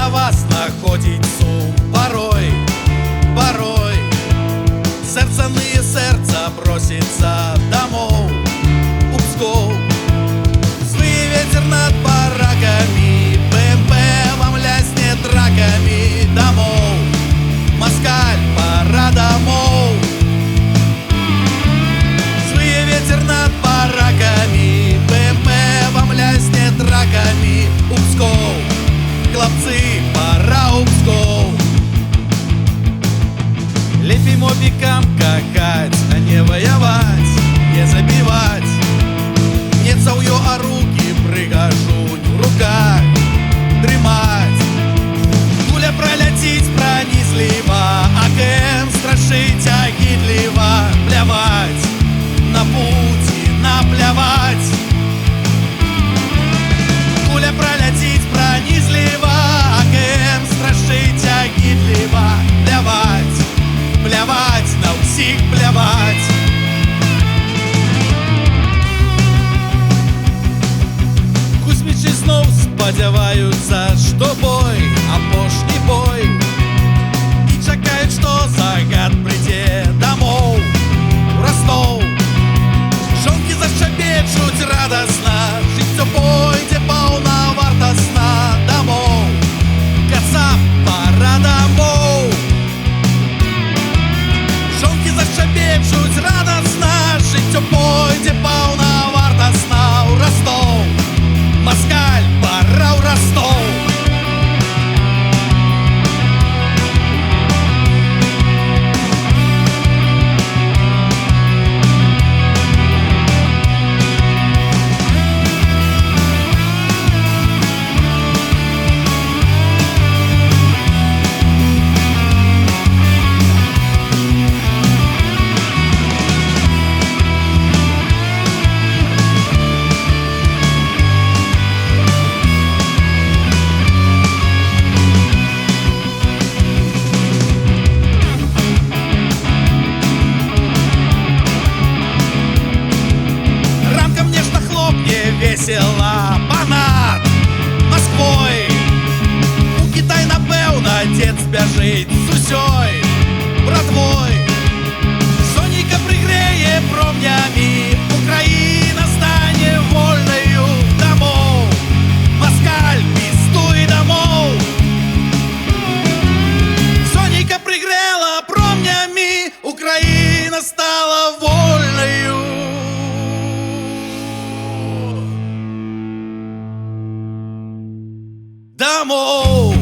для вас знаходить сум. Порой серце ниє, серце просится домов у Псков. Свый ветер над бараками, БМП вам ляснет раками домов. Москаль, пора домов. Свый ветер над бараками, БМП вам ляснет раками у Псков. Хлопцы, пора у Псков. Лепей мобикам какать, а не воевать, не забивать. Не цаўё, а руки прыгажунь в руках дрымаць. Куля проляціць пронизліва, АКМ страшыць агідліва. Пляваць на Путіна, пляваць. Куля проляціць пронизліва, АКМ страшыць агідліва. Пляваць на ўсіх, пляваць. Кузьмічы зноў спадзяваюцца, што бой, апошні бой, і чакаюць, што загад прыйдзе дамоў у Ростов. Жонкі зашчабечуць радасна, жыццё пойдзе паўнавартасна дамоў. Кацап, пара дамоў. Жонкі зашчабечуць радасна, жыццё пойдзе паўнавартасна ў Ростов. Москаль, пора ў Ростов. Весела понад Москвой. У Кітай, напэўна, дзед збяжыць з усёй братвой. Сонейка прыгрэе промнямі, Украіна стане вольнаю дамоў. Москаль, пістуй дамоў. Сонейка прыгрэла промнямі, Украіна стала вольнаю домов.